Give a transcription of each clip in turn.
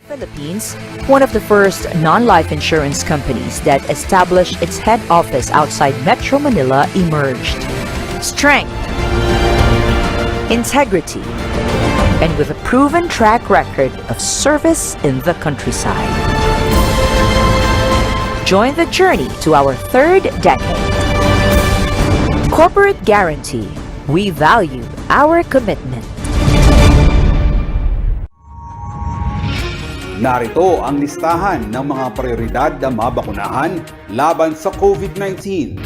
Philippines, one of the first non-life insurance companies that established its head office outside Metro Manila, emerged. Strength, integrity, and with a proven track record of service in the countryside. Join the journey to our third decade. Corporate Guarantee, we value our commitment. Narito ang listahan ng mga prioridad na mabakunahan laban sa COVID-19.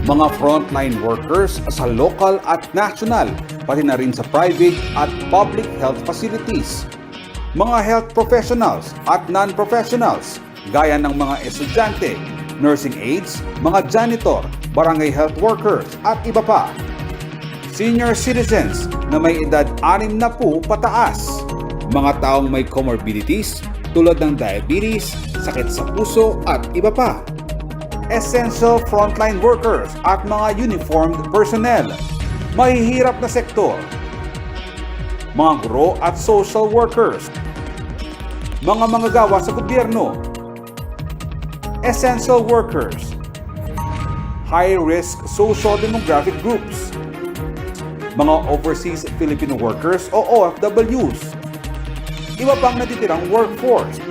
Mga frontline workers sa local at national, pati na rin sa private at public health facilities. Mga health professionals at non-professionals, gaya ng mga estudyante, nursing aides, mga janitor, barangay health workers at iba pa. Senior citizens na may edad 60 pataas. Mga taong may comorbidities tulad ng diabetes, sakit sa puso at iba pa. Essential frontline workers at mga uniformed personnel. Mahihirap na sektor. Mga guro at social workers. Mga manggagawa sa gobyerno. Essential workers. High-risk socio-demographic groups. Mga overseas Filipino workers o OFWs. Iba pang natitirang workforce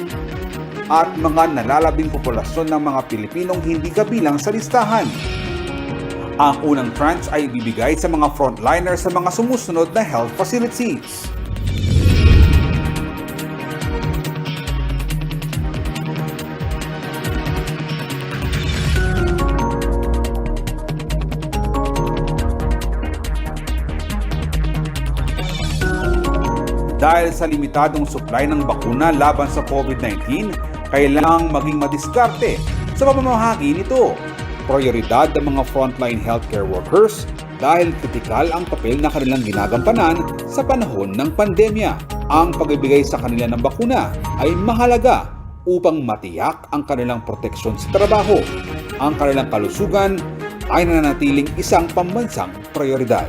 at mga nalalabing populasyon ng mga Pilipinong hindi kabilang sa listahan. Ang unang tranche ay ibibigay sa mga frontliners sa mga sumusunod na health facilities. Dahil sa limitadong supply ng bakuna laban sa COVID-19, kailangang maging madiskarte sa pamamahagi nito. Prioridad ng mga frontline healthcare workers dahil kritikal ang papel na kanilang ginagampanan sa panahon ng pandemya. Ang pagbibigay sa kanila ng bakuna ay mahalaga upang matiyak ang kanilang proteksyon sa trabaho. Ang kanilang kalusugan ay nananatiling isang pambansang prioridad.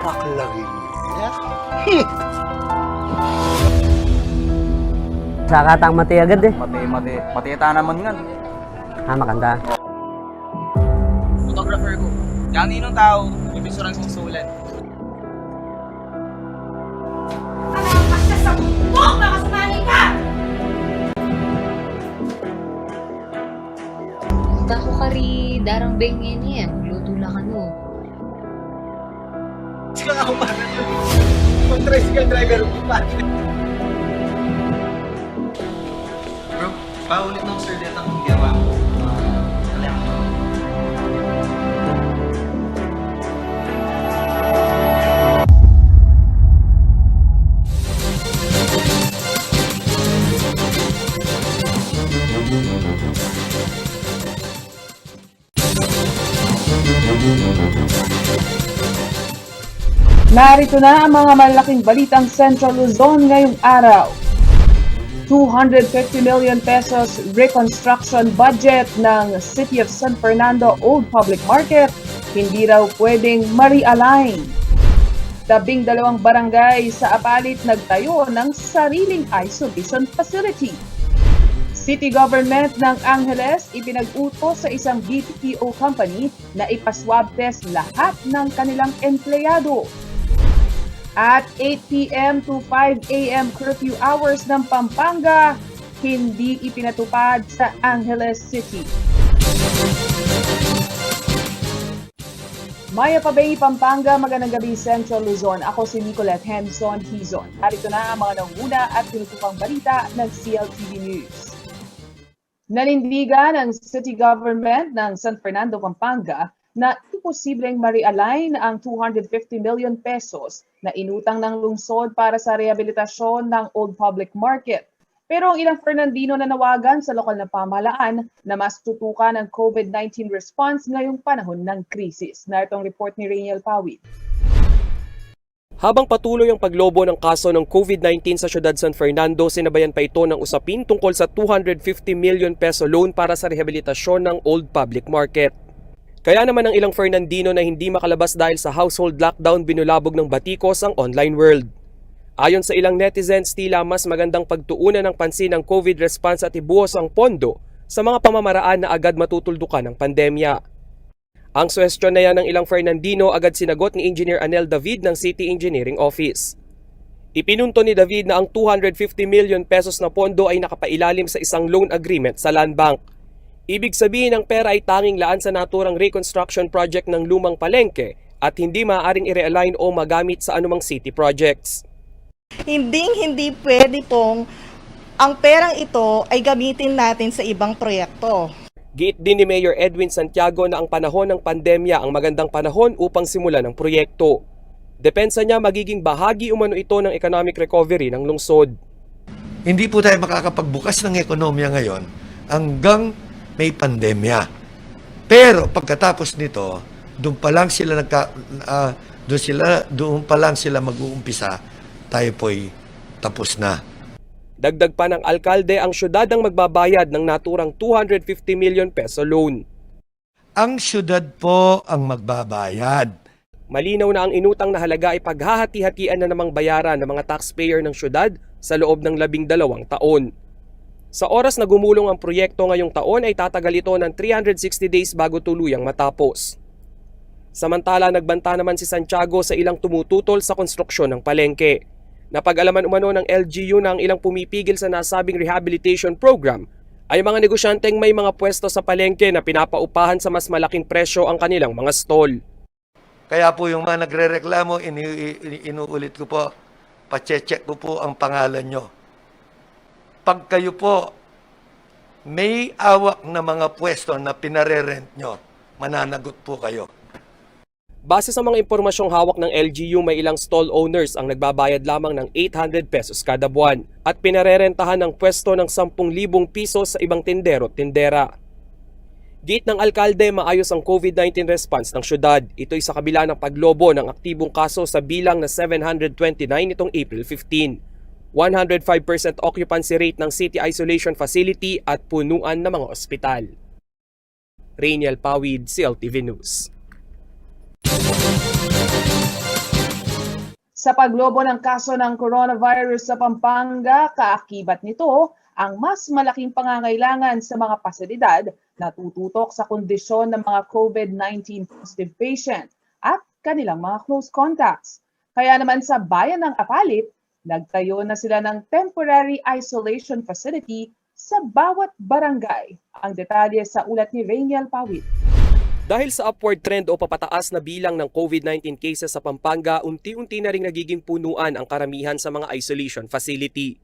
Paklagin niya. Sakatang mati agad eh. Matita naman nga. Makanda. Photographer ko. Gani nung tao, ibisurang susulan. Alakas ka sa bundok! Makasumali ka! Punta ko kari darang bengin yan. Luto lang ano. Sika ako pa na yun. Mag-tricycle driver ko pa. Bro, paulit ng sir dito ang gawa mo. Alam mo. Narito na ang mga malaking balitang Central Luzon ngayong araw. 250 million pesos reconstruction budget ng City of San Fernando Old Public Market hindi raw pwedeng ma-realign. 12 barangay sa Apalit nagtayo ng sariling isolation facility. City government ng Angeles ipinag-utos sa isang BPO company na ipaswab test lahat ng kanilang empleyado. At 8 p.m. to 5 a.m. curfew hours ng Pampanga, hindi ipinatupad sa Angeles City. Maya Pabay, Pampanga, magandang gabi Central Luzon. Ako si Nicolette Henson Hizon. Narito na ang mga nanguna at tinutupang balita ng CLTV News. Nanindigan ng City Government ng San Fernando, Pampanga na imposibleng ma-realign ang 250 million pesos na inutang ng lungsod para sa rehabilitasyon ng Old Public Market. Pero ang ilang Fernandino nanawagan sa lokal na pamahalaan na mas tutukan ang COVID-19 response ngayong panahon ng krisis. Naritong report ni Rainiel Pawit. Habang patuloy ang paglobo ng kaso ng COVID-19 sa siyudad San Fernando, sinabayan pa ito ng usapin tungkol sa 250 million peso loan para sa rehabilitasyon ng Old Public Market. Kaya naman ang ilang Fernandino na hindi makalabas dahil sa household lockdown binulabog ng batikos ang online world. Ayon sa ilang netizens, tila mas magandang pagtuunan ng pansin ng COVID response at ibuhos ang pondo sa mga pamamaraan na agad matutuldukan ng pandemya. Ang suwestyon na yan ng ilang Fernandino agad sinagot ni Engineer Anel David ng City Engineering Office. Ipinunto ni David na ang 250 million pesos na pondo ay nakapailalim sa isang loan agreement sa Land Bank. Ibig sabihin ang pera ay tanging laan sa naturang reconstruction project ng lumang palengke at hindi maaaring i-realign o magamit sa anumang city projects. Hindi pwede pong ang perang ito ay gamitin natin sa ibang proyekto. Giit din ni Mayor Edwin Santiago na ang panahon ng pandemya ang magandang panahon upang simulan ang proyekto. Depensa niya magiging bahagi umano ito ng economic recovery ng lungsod. Hindi po tayo makakapagbukas ng ekonomiya ngayon hanggang may pandemya. Pero pagkatapos nito, doon pa lang sila mag-uumpisa, tayo po'y tapos na. Dagdag pa ng alkalde, ang syudad ang magbabayad ng naturang 250 million peso loan. Ang syudad po ang magbabayad. Malinaw na ang inutang na halaga ay paghahati-hatian na namang bayaran ng mga taxpayer ng syudad sa loob ng 12 taon. Sa oras na gumulong ang proyekto ngayong taon ay tatagal ito ng 360 days bago tuluyang matapos. Samantala, nagbanta naman si Santiago sa ilang tumututol sa konstruksyon ng palengke. Napag-alaman umano ng LGU na ang ilang pumipigil sa nasabing rehabilitation program ay mga negosyanteng may mga pwesto sa palengke na pinapaupahan sa mas malaking presyo ang kanilang mga stall. Kaya po yung mga nagre-reklamo, inuulit ko po, pache-check ko po ang pangalan nyo. Pag kayo po may awak na mga pwesto na pinare-rent nyo, mananagot po kayo. Base sa mga impormasyong hawak ng LGU, may ilang stall owners ang nagbabayad lamang ng 800 pesos kada buwan at pinarerentahan ng pwesto ng 10,000 pisos sa ibang tindero at tindera. Giit ng alkalde, maayos ang COVID-19 response ng syudad. Ito'y sa kabila ng paglobo ng aktibong kaso sa bilang na 729 nitong April 15. 105% occupancy rate ng City Isolation Facility at punuan ng mga ospital. Rainiel Pawid, CLTV News. Sa paglobo ng kaso ng coronavirus sa Pampanga, kaakibat nito ang mas malaking pangangailangan sa mga pasilidad na tututok sa kondisyon ng mga COVID-19 positive patient at kanilang mga close contacts. Kaya naman sa bayan ng Apalit, nagtayo na sila ng temporary isolation facility sa bawat barangay. Ang detalye sa ulat ni Rainiel Pawit. Dahil sa upward trend o papataas na bilang ng COVID-19 cases sa Pampanga, unti-unti na ring nagiging punuan ang karamihan sa mga isolation facility.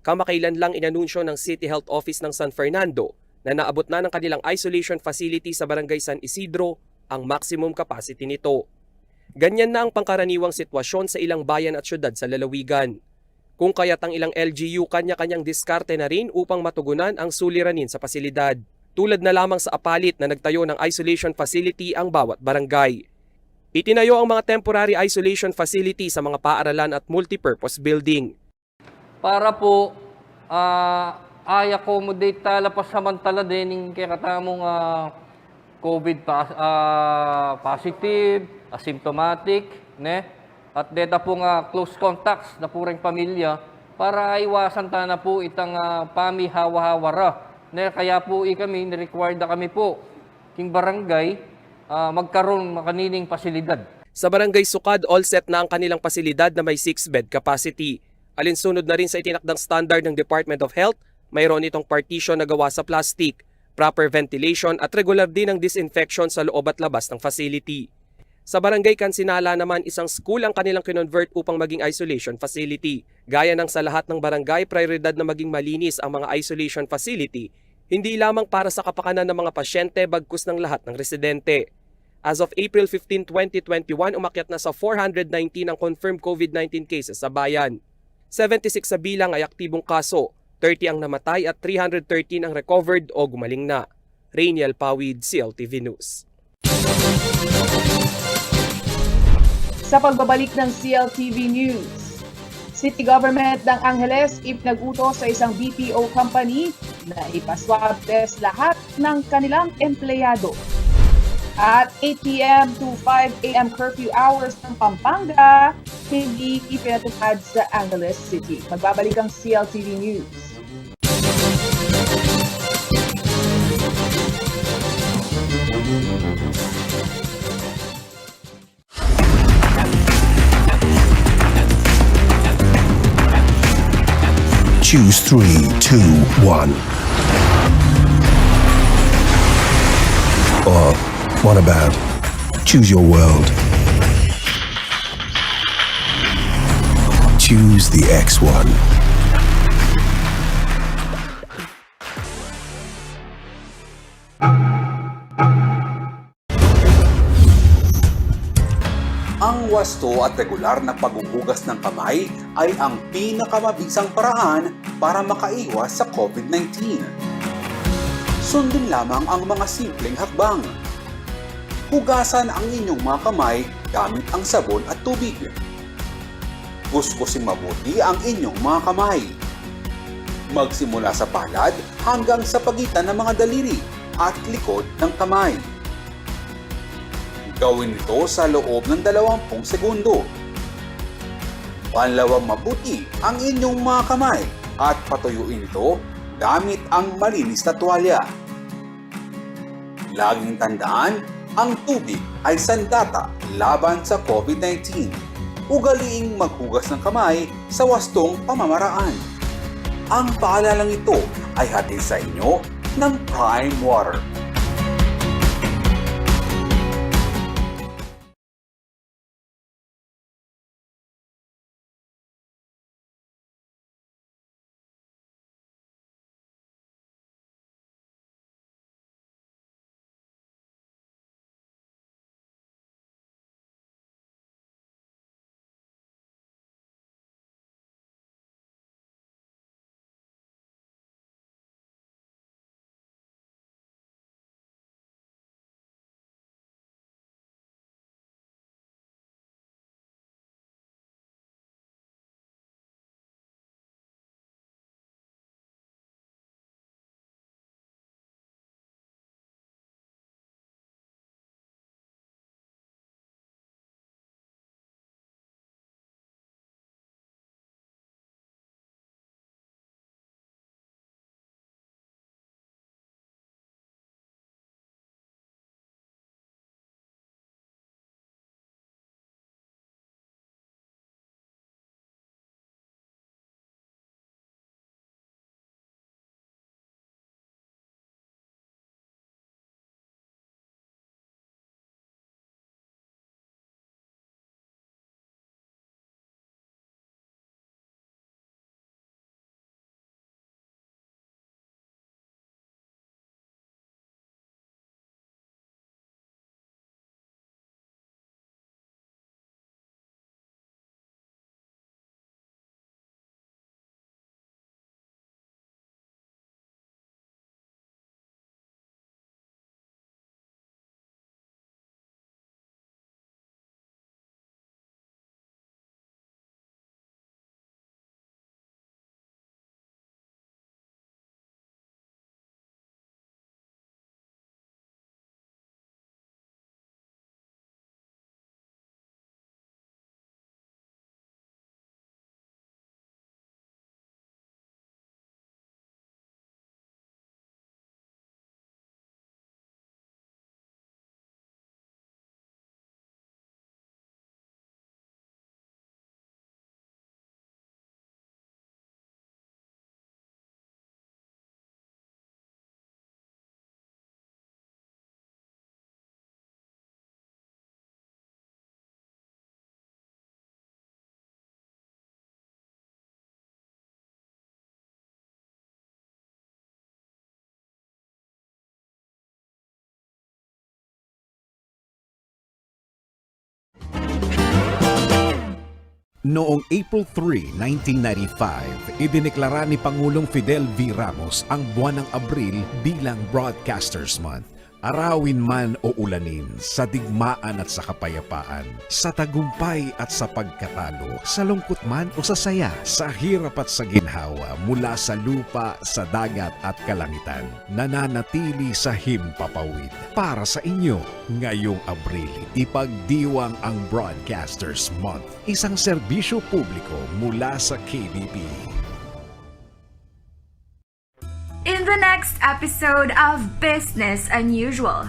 Kamakailan lang inanunsyo ng City Health Office ng San Fernando na naabot na ng kanilang isolation facility sa Barangay San Isidro ang maximum capacity nito. Ganyan na ang pangkaraniwang sitwasyon sa ilang bayan at syudad sa lalawigan. Kung kaya't ang ilang LGU kanya-kanyang diskarte na rin upang matugunan ang suliranin sa pasilidad. Tulad na lamang sa Apalit na nagtayo ng isolation facility ang bawat barangay. Itinayo ang mga temporary isolation facility sa mga paaralan at multipurpose building. Para po i-accommodate tala pa samantala din yung kakatamong COVID positive, asymptomatic, ne? At deta po nga close contacts na purang pamilya para iwasan ta na po itang pamihawa-hawara. Kaya po kami, required na kami po, king barangay, magkaroon makanining pasilidad. Sa Barangay Sukad, all set na ang kanilang pasilidad na may 6-bed capacity. Alinsunod na rin sa itinakdang standard ng Department of Health, mayroon itong partition na gawa sa plastic, proper ventilation at regular din ang disinfection sa loob at labas ng facility. Sa barangay Kansinala naman, isang school ang kanilang kinonvert upang maging isolation facility. Gaya ng sa lahat ng barangay, prioridad na maging malinis ang mga isolation facility, hindi lamang para sa kapakanan ng mga pasyente bagkus ng lahat ng residente. As of April 15, 2021, umakyat na sa 419 ang confirmed COVID-19 cases sa bayan. 76 sa bilang ay aktibong kaso, 30 ang namatay at 313 ang recovered o gumaling na. Rainiel Pawid, CLTV News. Sa pagbabalik ng CLTV News, City Government ng Angeles ipinag-utos sa isang BPO company na ipaswab test lahat ng kanilang empleyado. At 8 p.m. to 5 a.m. curfew hours ng Pampanga, hindi ipinatupad sa Angeles City. Magbabalik ang CLTV News. Choose 3, 2, 1. Or what about choose your world? Choose the X1. Ang wasto at regular na paghuhugas ng kamay ay ang pinakamabisang paraan para makaiwas sa COVID-19. Sundin lamang ang mga simpleng hakbang. Hugasan ang inyong mga kamay gamit ang sabon at tubig. Kuskusin mabuti ang inyong mga kamay. Magsimula sa palad hanggang sa pagitan ng mga daliri at likod ng kamay. Gawin ito sa loob ng 20 segundo. Panlawang mabuti ang inyong mga kamay at patuyuin ito gamit ang malinis na tuwalya. Laging tandaan, ang tubig ay sandata laban sa COVID-19. Ugaliing maghugas ng kamay sa wastong pamamaraan. Ang paalalang ito ay hatid sa inyo ng Prime Water. Noong April 3, 1995, idineklara ni Pangulong Fidel V. Ramos ang buwan ng Abril bilang Broadcasters Month. Arawin man o ulanin, sa digmaan at sa kapayapaan, sa tagumpay at sa pagkatalo, sa lungkot man o sa saya, sa hirap at sa ginhawa, mula sa lupa, sa dagat at kalangitan, nananatili sa himpapawid. Para sa inyo, ngayong Abril, ipagdiwang ang Broadcasters Month, isang serbisyo publiko mula sa KBP. In the next episode of Business Unusual,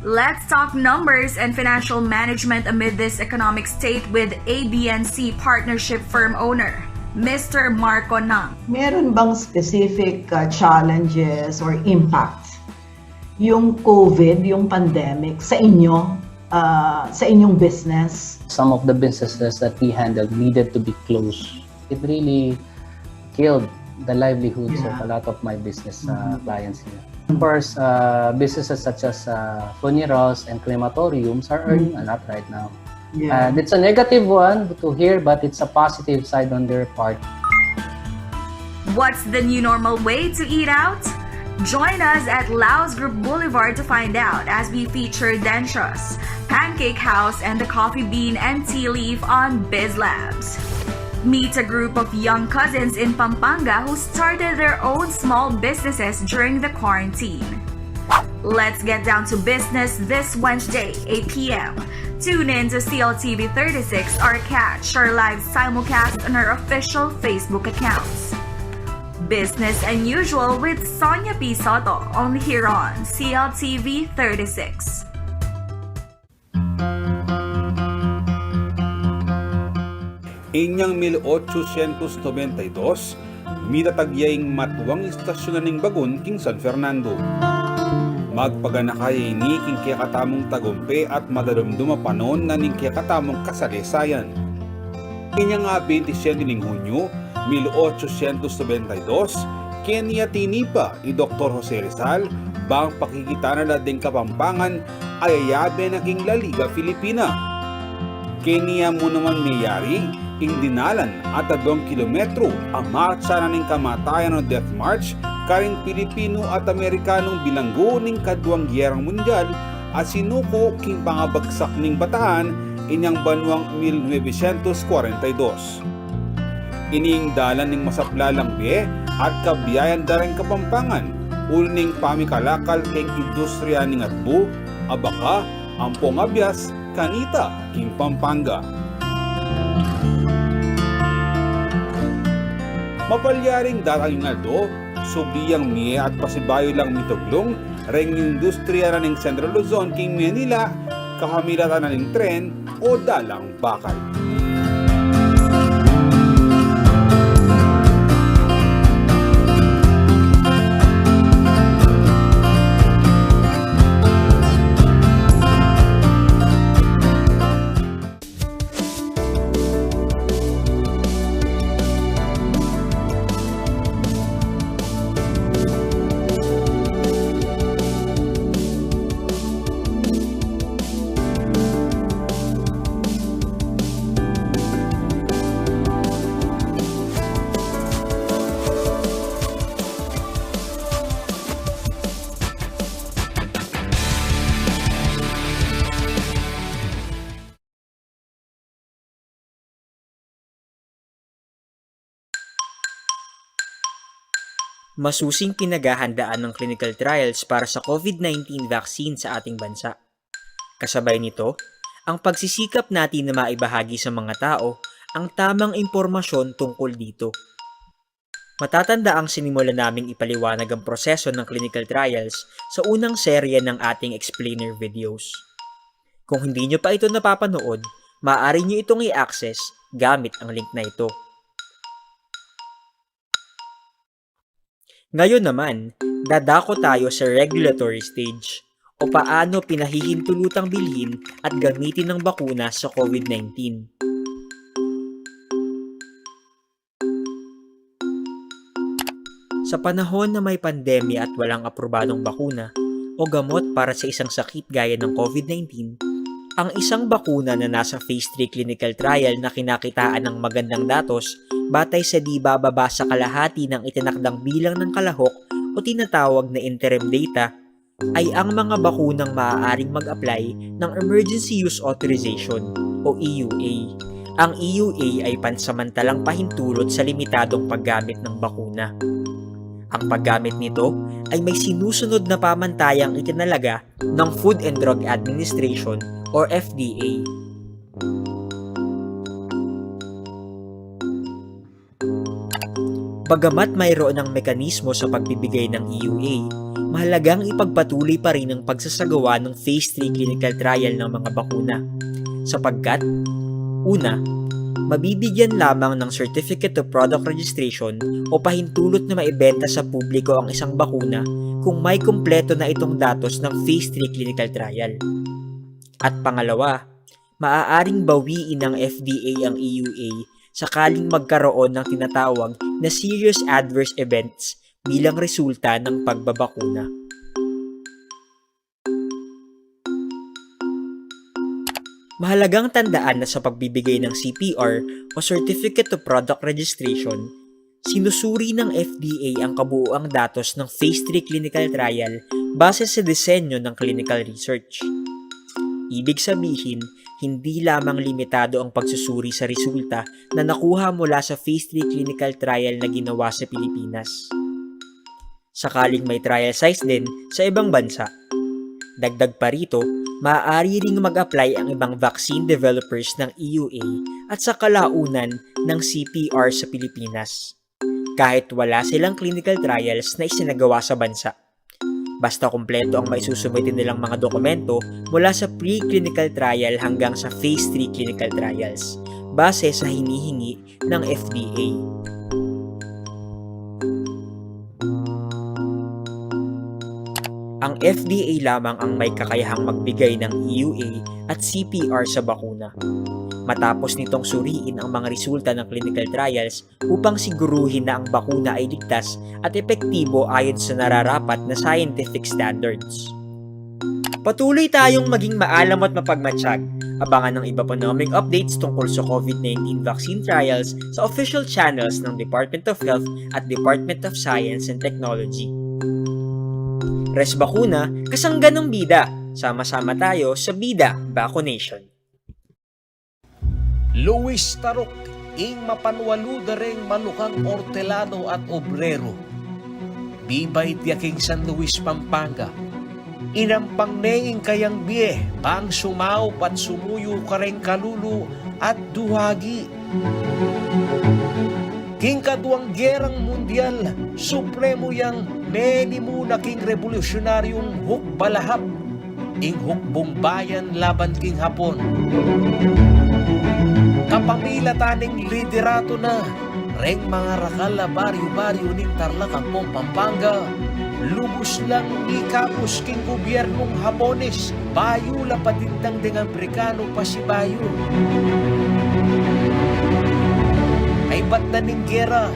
let's talk numbers and financial management amid this economic state with ABNC partnership firm owner, Mr. Marco Nang. Meron bang specific challenges or impact yung COVID, yung pandemic sa inyo, sa inyong business? Some of the businesses that we handled needed to be closed. It really killed the livelihoods of a lot of my business clients here. Of course, businesses such as funerals and crematoriums are earning a lot right now. And it's a negative one to hear, but it's a positive side on their part. What's the new normal way to eat out? Join us at Laos Group Boulevard to find out as we feature Dentros, Pancake House, and the Coffee Bean and Tea Leaf on Biz Labs. Meet a group of young cousins in Pampanga who started their own small businesses during the quarantine. Let's get down to business this Wednesday, 8 p.m. Tune in to CLTV 36 or catch our live simulcast on our official Facebook accounts. Business Unusual with Sonia P. Soto, only here on CLTV 36. Inyang 1892, mitatagyayng matuwang istasyon ng bagon king San Fernando. Magpaganakay ni king kiyakatamong tagumpe at madadumduma panon na ning kiyakatamong kasalisayan. Inyang 27 ng Hunyo, 1892, Kenya tinipa ni Dr. Jose Rizal bang pakikita na lading Kapampangan ay ayabe na king La Liga Filipina. Kenya mo naman mayari indinalan at 2 kilometro ang marcha na ning kamatayan o Death March karing Pilipino at Amerikanong bilanggo ning Kadwang Gyerang Mundial at sinuko king pangabagsak ning Bataan inyang banwang 1942. Ining dalan ning masaplalang biye at kabiyayan dareng Kapampangan uling pamikalakal king industriya ning atbo, abaka, ampong abyas, kanita king Pampanga. Mapalyaring darang nga do, subiyang miye at pasibayo lang mituglong, reng industriya na ng Central Luzon king Manila, kahamilatan na ng tren o dalang bakal. Masusing pinaghahandaan ng clinical trials para sa COVID-19 vaccine sa ating bansa. Kasabay nito, ang pagsisikap natin na maibahagi sa mga tao ang tamang impormasyon tungkol dito. Matatanda ang sinimula naming ipaliwanag ang proseso ng clinical trials sa unang serye ng ating explainer videos. Kung hindi nyo pa ito napapanood, maaari nyo itong i-access gamit ang link na ito. Ngayon naman, dadako tayo sa regulatory stage o paano pinahihintulutang bilhin at gamitin ng bakuna sa COVID-19. Sa panahon na may pandemya at walang aprobadong bakuna o gamot para sa isang sakit gaya ng COVID-19, Ang isang bakuna na nasa phase 3 clinical trial na kinakitaan ng magandang datos batay sa di bababa sa kalahati ng itinakdang bilang ng kalahok o tinatawag na interim data ay ang mga bakunang maaaring mag-apply ng Emergency Use Authorization o EUA. Ang EUA ay pansamantalang pahintulot sa limitadong paggamit ng bakuna. Ang paggamit nito ay may sinusunod na pamantayang itinalaga ng Food and Drug Administration or FDA. Bagamat mayroon ng mekanismo sa pagbibigay ng EUA, mahalagang ipagpatuloy pa rin ang pagsasagawa ng phase 3 clinical trial ng mga bakuna. Sapagkat, una, mabibigyan lamang ng Certificate of Product Registration o pahintulot na maibenta sa publiko ang isang bakuna kung may kumpleto na itong datos ng phase 3 clinical trial. At pangalawa, maaaring bawiin ng FDA ang EUA sakaling magkaroon ng tinatawag na serious adverse events bilang resulta ng pagbabakuna. Mahalagang tandaan na sa pagbibigay ng CPR o Certificate of Product Registration, sinusuri ng FDA ang kabuuang datos ng phase 3 clinical trial base sa disenyo ng clinical research. Ibig sabihin, hindi lamang limitado ang pagsusuri sa resulta na nakuha mula sa phase 3 clinical trial na ginawa sa Pilipinas. Sakaling may trial size din sa ibang bansa. Dagdag pa rito, maaari ring mag-apply ang ibang vaccine developers ng EUA at sa kalaunan ng CPR sa Pilipinas, kahit wala silang clinical trials na isinagawa sa bansa. Basta kumpleto ang maisusumitin nilang mga dokumento mula sa pre-clinical trial hanggang sa phase 3 clinical trials, base sa hinihingi ng FDA. Ang FDA lamang ang may kakayahang magbigay ng EUA at CPR sa bakuna. Matapos nitong suriin ang mga resulta ng clinical trials upang siguruhin na ang bakuna ay ligtas at epektibo ayon sa nararapat na scientific standards. Patuloy tayong maging maalam at mapagmatsyag. Abangan ng iba pa naming updates tungkol sa COVID-19 vaccine trials sa official channels ng Department of Health at Department of Science and Technology. Res Bakuna, kasangga ng bida. Sama-sama tayo sa Bida Vaccination. Luis Tarok, ing mapanwaluda ring malukang ortelano at obrero. Bibay tiyaking San Luis, Pampanga. Inampang neing kayang biye, pang sumaw pat sumuyo kareng kalulu at duhagi. King kaduang gerang mundial, supremo yang menimu na king revolusyonaryong hukbalahap, ing hukbong bayan laban king Hapon. Kapamila taning liderato na, reng mga rakala baryo-baryo ning Tarlac-Ampong, Pampanga. Lubos lang ikapos king gobyernong Hapones, bayo lapatindang ding Amerikano pa si bayo. Ay ba't na ning gera,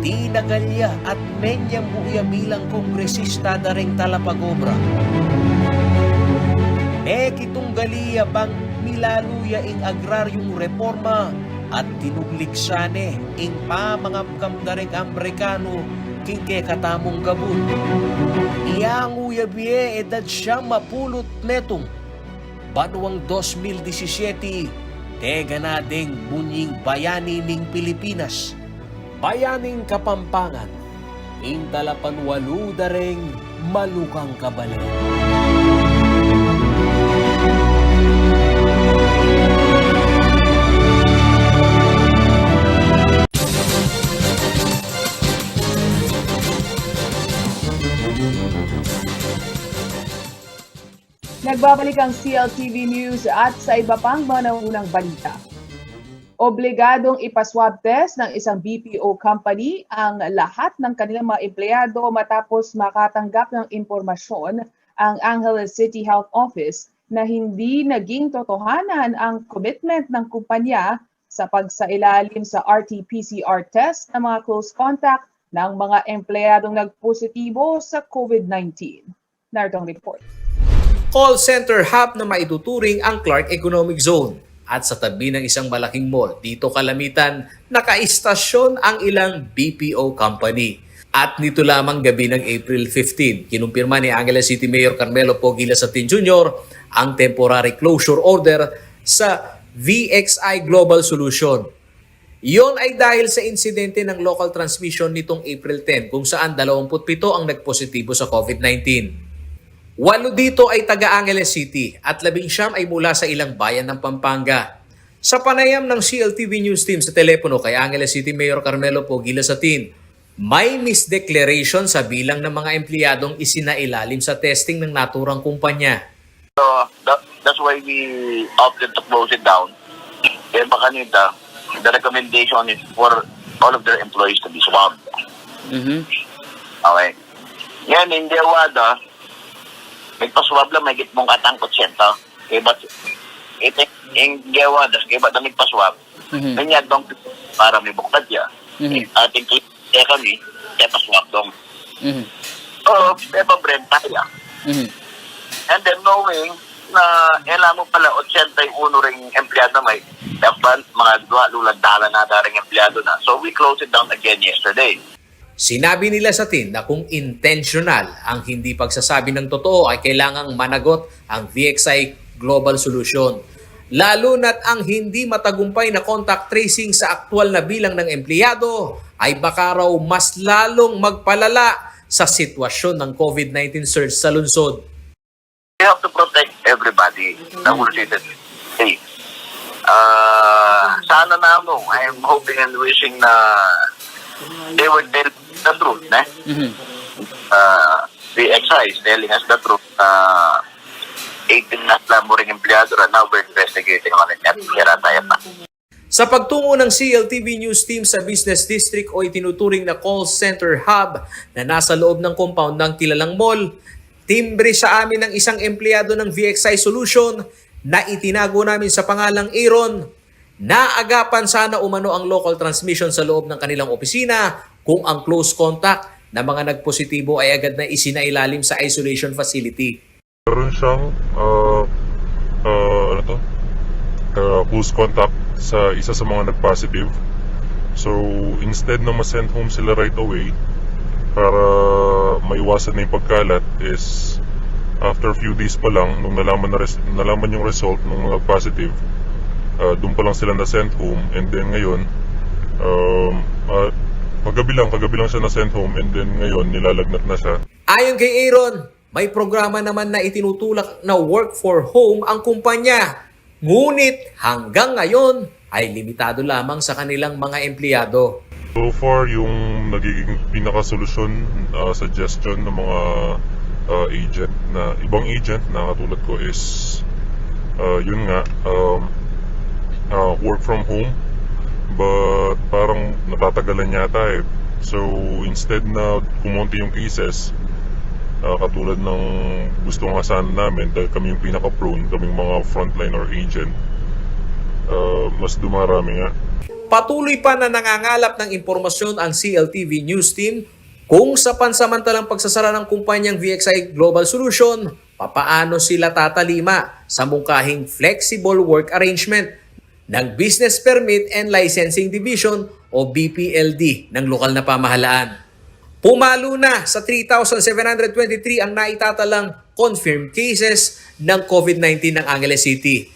di nagalya at menyang buya bilang kongresista da reng talapagobra. Kitong galiya bang milaluya ing agraryong reforma at tinugliksane ing pamangapkam da reng Amerikano king katamong gabun. Iyanguya biye edad siya mapulot netong banuang 2017 tega na ding bunying bayani ning Pilipinas. Bayaning Kapampangan, ing talapanwalu da reng malukang kabalik. Nagbabalik ang CLTV News at sa iba pang mga naunang balita. Obligadong ipaswab test ng isang BPO company ang lahat ng kanilang mga empleyado matapos makatanggap ng impormasyon ang Angeles City Health Office na hindi naging totohanan ang commitment ng kumpanya sa pagsailalim sa RT-PCR test ng mga close contact ng mga empleyadong nagpositibo sa COVID-19. Narito ang report. call center hub na maituturing ang Clark Economic Zone. At sa tabi ng isang malaking mall, dito kalamitan, nakaistasyon ang ilang BPO company. At nito lamang gabi ng April 15, kinumpirma ni Angeles City Mayor Carmelo Pogi Lasatin Jr. ang temporary closure order sa VXI Global Solution. Iyon ay dahil sa insidente ng local transmission nitong April 10 kung saan 27 ang nagpositibo sa COVID-19. 8 dito ay taga Angeles City at 19 ay mula sa ilang bayan ng Pampanga. Sa panayam ng CLTV News Team sa telepono kay Angeles City Mayor Carmelo Pogi Lasatin, may misdeclaration sa bilang ng mga empleyadong isinailalim sa testing ng naturang kumpanya. So that's why we opted to close it down. Kaya baka nito, the recommendation is for all of their employees to be swabbed. Okay. Yan, in Dewada, nagpaswab lang, may gitmong atang 80. Kaya ba't in Dewada, kaya ba't na nagpaswab? Nangyad dong para may buktad ya. Ating kami, kaya paswab dong. So, kaya pa brand tayo. And then knowing na alam mo pala 81 ring empleyado may dapat mga lulagdala na daring empleyado na. So we closed it down again yesterday. Sinabi nila sa tin na kung intentional ang hindi pagsasabi ng totoo ay kailangang managot ang VXI Global Solution. Lalo na't ang hindi matagumpay na contact tracing sa aktual na bilang ng empleyado ay baka raw mas lalong magpalala sa sitwasyon ng COVID-19 surge sa lungsod. You have to protect everybody na will see that. Hey, sana na mo, I am hoping and wishing na they will tell the truth, ne? The XI is telling us the truth. 18 na lang mo rin empleyado na now we're investigating on it at kira tayo pa. Sa pagtungo ng CLTV News Team sa Business District o itinuturing na call center hub na nasa loob ng compound ng kilalang mall, timbre sa amin ng isang empleyado ng VXI Solution na itinago namin sa pangalang Aaron. Naagapan sana umano ang local transmission sa loob ng kanilang opisina kung ang close contact na mga nagpositibo ay agad na isinailalim sa isolation facility. Meron siyang close contact sa isa sa mga nag-positive. So instead na ma-send home sila right away para maiwasan na yung pagkalat is after a few days pa lang nung nalaman yung result ng mga positive, doon pa lang sila na-send home, and then ngayon kagabi lang siya na-send home, and then ngayon nilalagnat na siya. Ayon kay Aaron, may programa naman na itinutulak na work for home ang kumpanya. Ngunit hanggang ngayon ay limitado lamang sa kanilang mga empleyado. So far, yung nagiging pinaka-solusyon, suggestion ng mga ibang agent na katulad ko is yun nga, work from home, but parang natatagalan yata eh. So instead na kumonti yung cases, katulad ng gusto nga sana namin dahil kami yung pinaka-prone, kaming mga frontline or agent, mas dumarami nga. Patuloy pa na nangangalap ng impormasyon ang CLTV News Team kung sa pansamantalang pagsasara ng kumpanyang VXI Global Solution, papaano sila tatalima sa mungkahing flexible work arrangement ng Business Permit and Licensing Division o BPLD ng lokal na pamahalaan. Pumalo na sa 3,723 ang naitatalang confirmed cases ng COVID-19 ng Angeles City.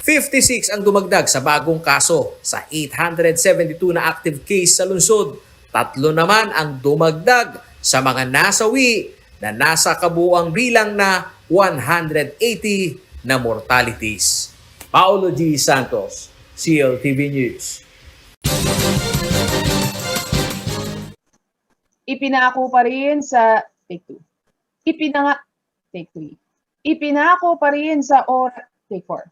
56 ang dumagdag sa bagong kaso sa 872 na active case sa lungsod. 3 naman ang dumagdag sa mga nasawi na nasa kabuuang bilang na 180 na mortalities. Paolo G. Santos, CLTV News. Ipinako pa rin sa take 2. Take 3. Ipinako pa rin sa take 4.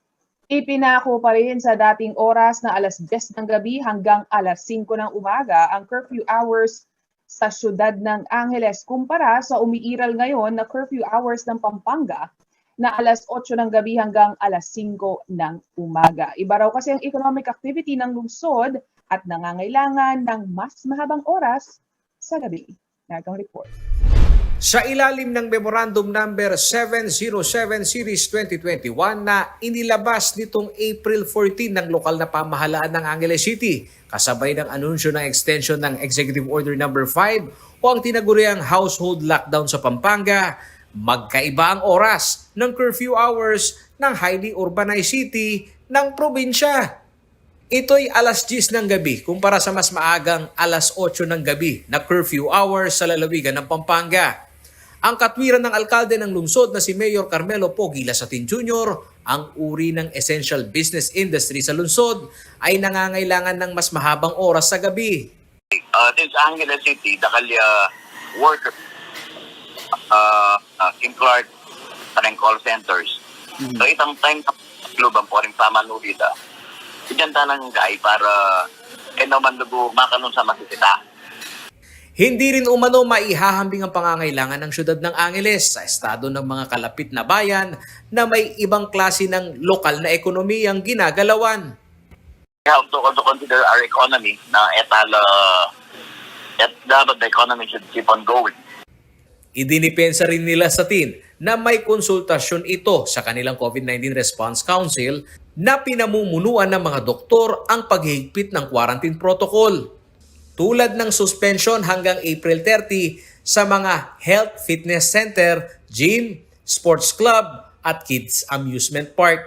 Ipinako pa rin sa dating oras na alas 10 ng gabi hanggang alas 5 ng umaga ang curfew hours sa siyudad ng Angeles kumpara sa umiiral ngayon na curfew hours ng Pampanga na alas 8 ng gabi hanggang alas 5 ng umaga. Iba raw kasi ang economic activity ng lungsod at nangangailangan ng mas mahabang oras sa gabi. Nagkang report. Sa ilalim ng Memorandum Number 707 Series 2021 na inilabas nitong April 14 ng lokal na pamahalaan ng Angeles City, kasabay ng anunsyo ng extension ng Executive Order Number 5 o ang tinaguriang household lockdown sa Pampanga, magkaiba ang oras ng curfew hours ng highly urbanized city ng probinsya. Ito'y alas 10 ng gabi kumpara sa mas maagang alas 8 ng gabi na curfew hours sa lalawigan ng Pampanga. Ang katwiran ng alkalde ng lungsod na si Mayor Carmelo Pogi Lasatin Jr., ang uri ng essential business industry sa lungsod ay nangangailangan ng mas mahabang oras sa gabi. This Angeles City, dahil worker Kim Clark parang call centers. So itang time sa global po rin pamanulida. Siganda ng gay para naman lugo makanon sa masisita. Hindi rin umano maihahambing ang pangangailangan ng syudad ng Angeles sa estado ng mga kalapit na bayan na may ibang klase ng lokal na ekonomiyang ginagalawan. We have to consider our economy na dapat the economy should keep on going. Idinipensa rin nila sa TIN na may konsultasyon ito sa kanilang COVID-19 Response Council na pinamumunuan ng mga doktor ang paghihigpit ng quarantine protocol. Tulad ng suspension hanggang April 30 sa mga health fitness center, gym, sports club at kids amusement park.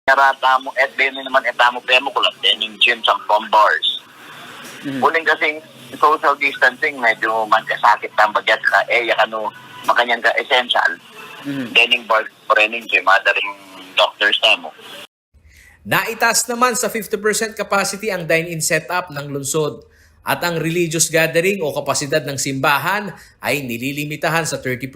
Karata mo at din naman etamo premo ko lang din yung gyms and pump bars. Uling kasing social distancing medyo magkasakit ang bagay ka makanyang ka essential. Dining bar training gym adaring doctors tamo. Naitaas naman sa 50% capacity ang dine-in setup ng lungsod. At ang religious gathering o kapasidad ng simbahan ay nililimitahan sa 30%.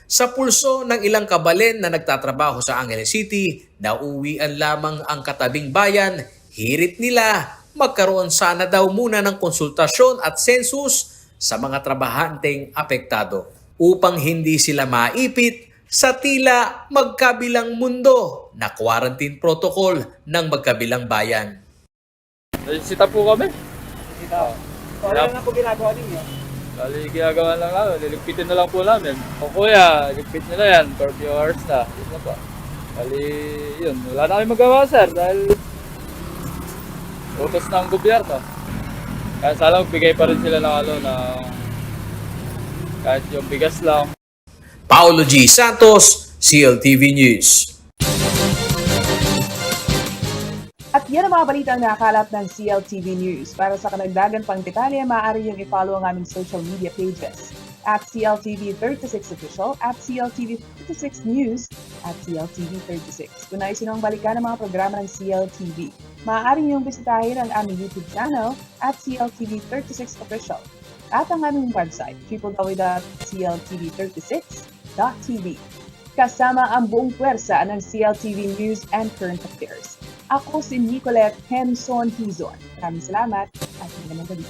Sa pulso ng ilang kabalen na nagtatrabaho sa Angeles City, nauwian lamang ang katabing bayan, hirit nila magkaroon sana daw muna ng konsultasyon at census sa mga trabahanteng apektado upang hindi sila maipit sa tila magkabilang mundo na quarantine protocol ng magkabilang bayan. Sita po kami. Ano na po ginagawa ninyo? Bali, ginagawa lang namin. Liligpitin na lang po namin. O kuya, ligpit nyo na yan. Curfew hours na. Yun na po. Bali, yun. Wala na kami magawa, sir. Dahil utos ng gobyerno. Kaya sana magbigay pa rin sila ng kahit yung bigas lang. Paulo G. Santos, CLTV News. At yan ang mga balita ang nakakalap ng CLTV News. Para sa kanagdagan pang detalye, maaari niyong i-follow ang aming social media pages at CLTV36 Official, at CLTV36 News, at CLTV36. Kung nais nyo ang balikan ng mga programa ng CLTV, maaari niyong bisitahin ang aming YouTube channel at CLTV36 Official at ang aming website, www.cltv36.tv. Kasama ang buong puwersa ng CLTV News and Current Affairs. Ako si Nicolette Henson Hizon. Maraming salamat at magandang gabi.